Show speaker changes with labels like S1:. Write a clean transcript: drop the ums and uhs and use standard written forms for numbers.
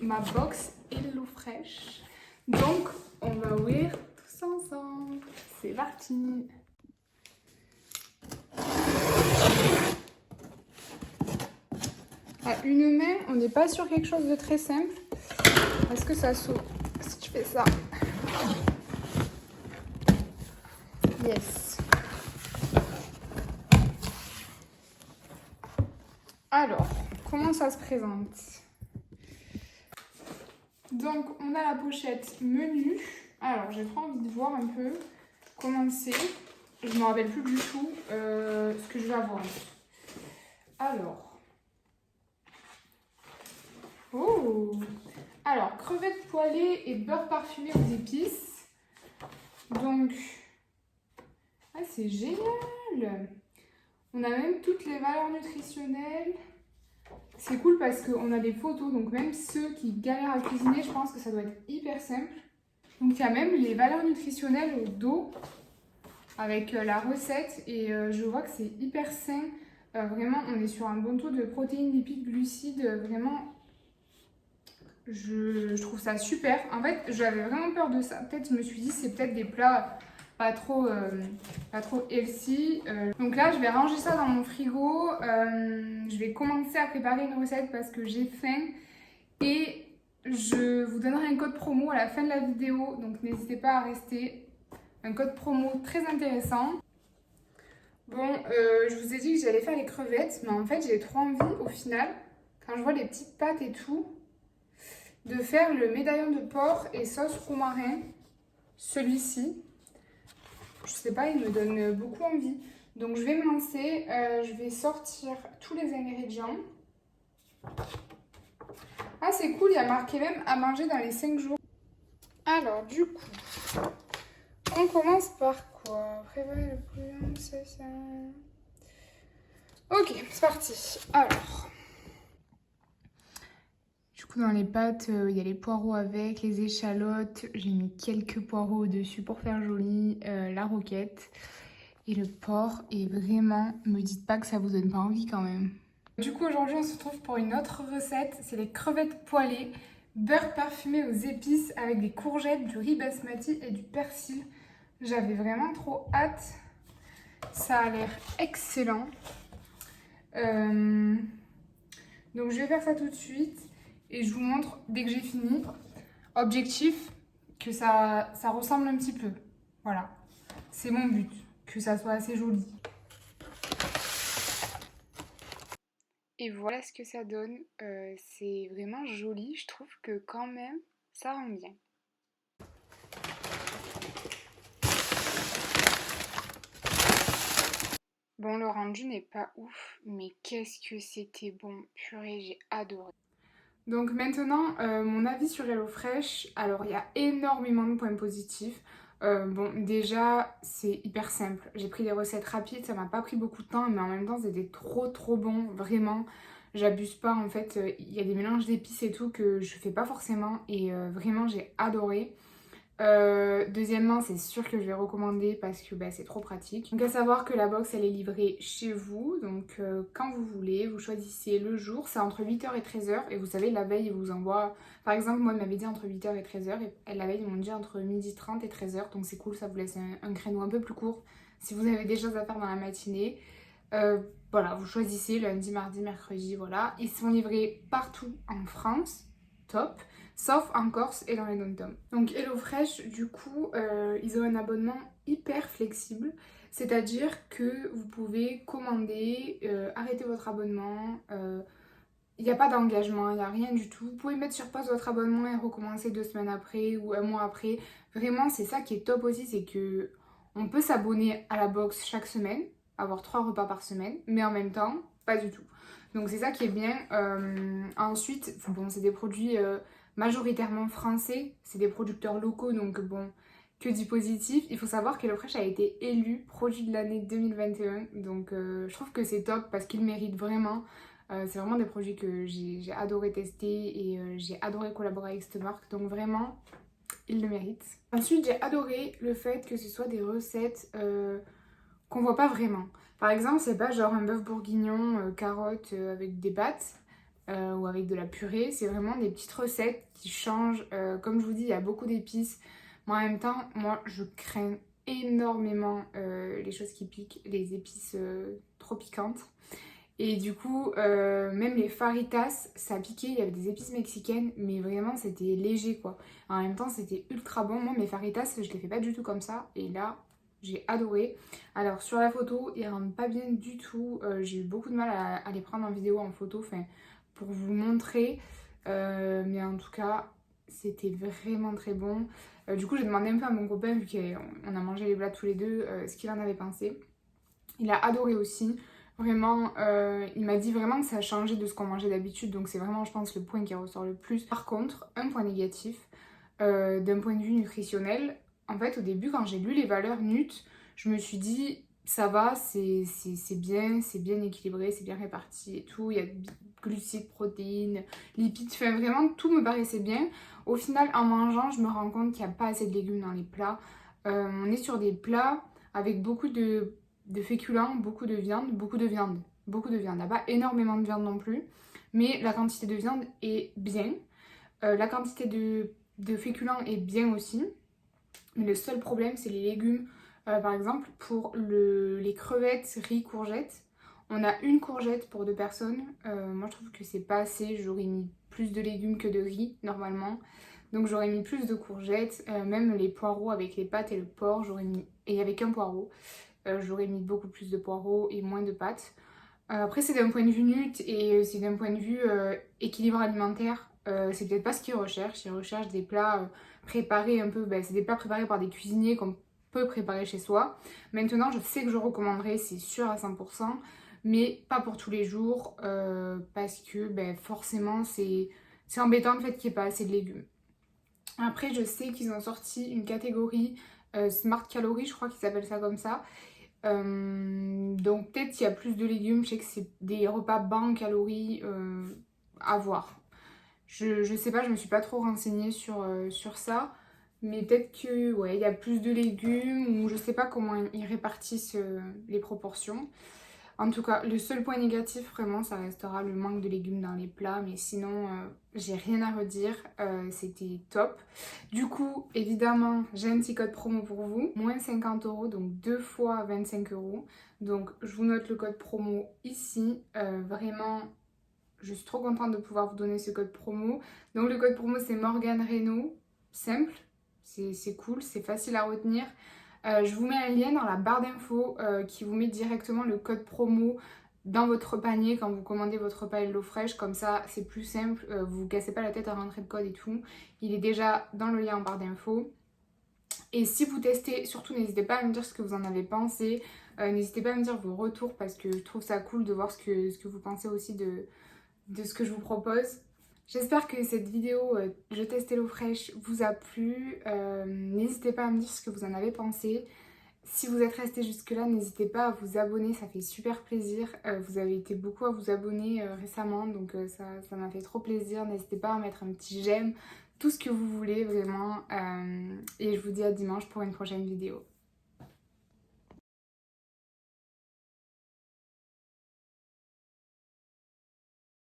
S1: ma box HelloFresh. Donc, on va ouvrir tous ensemble. C'est parti. À une main, on n'est pas sur quelque chose de très simple. Est-ce que ça s'ouvre si tu fais ça? Yes. Alors, comment ça se présente? Donc, on a la pochette menu. Alors, j'ai trop envie de voir un peu comment c'est. Je ne me rappelle plus du tout ce que je vais avoir. Alors. Oh! Alors, crevettes poêlées et beurre parfumé aux épices. Donc, ah, c'est génial! On a même toutes les valeurs nutritionnelles. C'est cool parce qu'on a des photos, donc même ceux qui galèrent à cuisiner, je pense que ça doit être hyper simple. Donc il y a même les valeurs nutritionnelles au dos avec la recette et je vois que c'est hyper sain. Vraiment, on est sur un bon taux de protéines, lipides, glucides. Vraiment, je trouve ça super. En fait, j'avais vraiment peur de ça. Peut-être, je me suis dit, c'est peut-être des plats pas trop healthy. Donc là, je vais ranger ça dans mon frigo. Je vais commencer à préparer une recette parce que j'ai faim. Et je vous donnerai un code promo à la fin de la vidéo. Donc n'hésitez pas à rester. Un code promo très intéressant. Bon, je vous ai dit que j'allais faire les crevettes. Mais en fait, j'ai trop envie au final, quand je vois les petites pâtes et tout, de faire le médaillon de porc et sauce romarin. Celui-ci. Je sais pas, il me donne beaucoup envie. Donc je vais me lancer, je vais sortir tous les ingrédients. Ah, c'est cool, il y a marqué même à manger dans les 5 jours. Alors du coup, on commence par quoi? Préparer le bouillon, c'est ça. Ok, c'est parti. Alors, du coup dans les pâtes, il y a les poireaux avec, les échalotes. J'ai mis quelques poireaux au-dessus pour faire joli, la roquette. Et le porc, et vraiment, me dites pas que ça vous donne pas envie quand même. Du coup, aujourd'hui, on se retrouve pour une autre recette. C'est les crevettes poêlées, beurre parfumé aux épices avec des courgettes, du riz basmati et du persil. J'avais vraiment trop hâte. Ça a l'air excellent. Donc, je vais faire ça tout de suite et je vous montre dès que j'ai fini. Objectif, que ça ressemble un petit peu. Voilà, c'est mon but. Que ça soit assez joli. Et voilà ce que ça donne. C'est vraiment joli. Je trouve que quand même, ça rend bien. Bon, le rendu n'est pas ouf, mais qu'est-ce que c'était bon. Purée, j'ai adoré. Donc maintenant, mon avis sur HelloFresh. Alors, il y a énormément de points positifs. Bon, déjà, c'est hyper simple. J'ai pris des recettes rapides, ça m'a pas pris beaucoup de temps, mais en même temps, c'était trop bon, vraiment. J'abuse pas, en fait, il y a des mélanges d'épices et tout que je fais pas forcément, et vraiment, j'ai adoré. Deuxièmement, c'est sûr que je vais recommander parce que c'est trop pratique. Donc à savoir que la box elle est livrée chez vous, donc quand vous voulez, vous choisissez le jour, c'est entre 8h et 13h et vous savez la veille ils vous envoient, par exemple moi elle m'avait dit entre 8h et 13h et la veille ils m'ont dit entre 12h30 et 13h, donc c'est cool, ça vous laisse un créneau un peu plus court si vous avez des choses à faire dans la matinée. Voilà, vous choisissez lundi, mardi, mercredi, voilà. Ils sont livrés partout en France, top. Sauf en Corse et dans les dom-toms. Donc HelloFresh, du coup, ils ont un abonnement hyper flexible. C'est-à-dire que vous pouvez commander, arrêter votre abonnement. Il n'y a pas d'engagement, il n'y a rien du tout. Vous pouvez mettre sur pause votre abonnement et recommencer 2 semaines après ou un mois après. Vraiment, c'est ça qui est top aussi, c'est que on peut s'abonner à la box chaque semaine, avoir 3 repas par semaine, mais en même temps, pas du tout. Donc c'est ça qui est bien. Ensuite, bon, c'est des produits majoritairement français, c'est des producteurs locaux, donc bon, que du positif. Il faut savoir que HelloFresh a été élu produit de l'année 2021, donc je trouve que c'est top parce qu'il mérite vraiment. C'est vraiment des produits que j'ai adoré tester et j'ai adoré collaborer avec cette marque, donc vraiment, ils le méritent. Ensuite, j'ai adoré le fait que ce soit des recettes qu'on voit pas vraiment. Par exemple, c'est pas genre un bœuf bourguignon, carottes avec des pâtes. ou avec de la purée. C'est vraiment des petites recettes qui changent. Comme je vous dis, il y a beaucoup d'épices. Mais en même temps, moi, je crains énormément les choses qui piquent, les épices trop piquantes. Et du coup, même les faritas, ça piquait, il y avait des épices mexicaines, mais vraiment c'était léger quoi. En même temps, c'était ultra bon. Moi, mes faritas, je les fais pas du tout comme ça. Et là, j'ai adoré. Alors, sur la photo, ils rendent pas bien du tout. J'ai eu beaucoup de mal à les prendre en vidéo, en photo, enfin, pour vous montrer. Mais en tout cas, c'était vraiment très bon. Du coup, j'ai demandé un peu à mon copain, vu qu'on a mangé les plats tous les deux, ce qu'il en avait pensé. Il a adoré aussi. Vraiment, il m'a dit vraiment que ça a changé de ce qu'on mangeait d'habitude. Donc c'est vraiment, je pense, le point qui ressort le plus. Par contre, un point négatif, d'un point de vue nutritionnel, en fait, au début, quand j'ai lu les valeurs NUT, je me suis dit, ça va, c'est bien équilibré, c'est bien réparti et tout. Il y a glucides, protéines, lipides, enfin vraiment, tout me paraissait bien. Au final, en mangeant, je me rends compte qu'il n'y a pas assez de légumes dans les plats. On est sur des plats avec beaucoup de féculents, beaucoup de viande, beaucoup de viande. Beaucoup de viande. Il n'y a pas énormément de viande non plus, mais la quantité de viande est bien. La quantité de féculents est bien aussi. Mais le seul problème, c'est les légumes. Par exemple, pour les crevettes, riz, courgettes, on a une courgette pour 2 personnes. Moi, je trouve que c'est pas assez. J'aurais mis plus de légumes que de riz, normalement. Donc, j'aurais mis plus de courgettes. Même les poireaux avec les pâtes et le porc, j'aurais mis... Et avec un poireau. J'aurais mis beaucoup plus de poireaux et moins de pâtes. Après, c'est d'un point de vue NUT et c'est d'un point de vue équilibre alimentaire. C'est peut-être pas ce qu'ils recherchent. Ils recherchent des plats préparés un peu. Ben, c'est des plats préparés par des cuisiniers qu'on peut préparer chez soi. Maintenant, je sais que je recommanderais, c'est sûr à 100%, mais pas pour tous les jours parce que ben, forcément, c'est embêtant le fait qu'il n'y ait pas assez de légumes. Après, je sais qu'ils ont sorti une catégorie Smart Calories, je crois qu'ils s'appellent ça comme ça. Donc peut-être qu'il y a plus de légumes, je sais que c'est des repas bas en calories à voir. Je sais pas, je me suis pas trop renseignée sur ça, mais peut-être que ouais, il y a plus de légumes ou je sais pas comment ils répartissent les proportions. En tout cas, le seul point négatif, vraiment, ça restera le manque de légumes dans les plats. Mais sinon, j'ai rien à redire. C'était top. Du coup, évidemment, j'ai un petit code promo pour vous. Moins 50 €, donc 2 fois 25 €. Donc, je vous note le code promo ici. Vraiment, je suis trop contente de pouvoir vous donner ce code promo. Donc, le code promo, c'est Morgane Reynaud. Simple. C'est cool, c'est facile à retenir. Je vous mets un lien dans la barre d'infos qui vous met directement le code promo dans votre panier quand vous commandez votre repas HelloFresh. Comme ça, c'est plus simple, vous ne vous cassez pas la tête à rentrer le code et tout. Il est déjà dans le lien en barre d'infos. Et si vous testez, surtout n'hésitez pas à me dire ce que vous en avez pensé. N'hésitez pas à me dire vos retours parce que je trouve ça cool de voir ce que vous pensez aussi de ce que je vous propose. J'espère que cette vidéo Je teste HelloFresh vous a plu. N'hésitez pas à me dire ce que vous en avez pensé. Si vous êtes resté jusque-là, n'hésitez pas à vous abonner, ça fait super plaisir. Vous avez été beaucoup à vous abonner récemment, donc ça m'a fait trop plaisir. N'hésitez pas à mettre un petit j'aime, tout ce que vous voulez vraiment. Et je vous dis à dimanche pour une prochaine vidéo.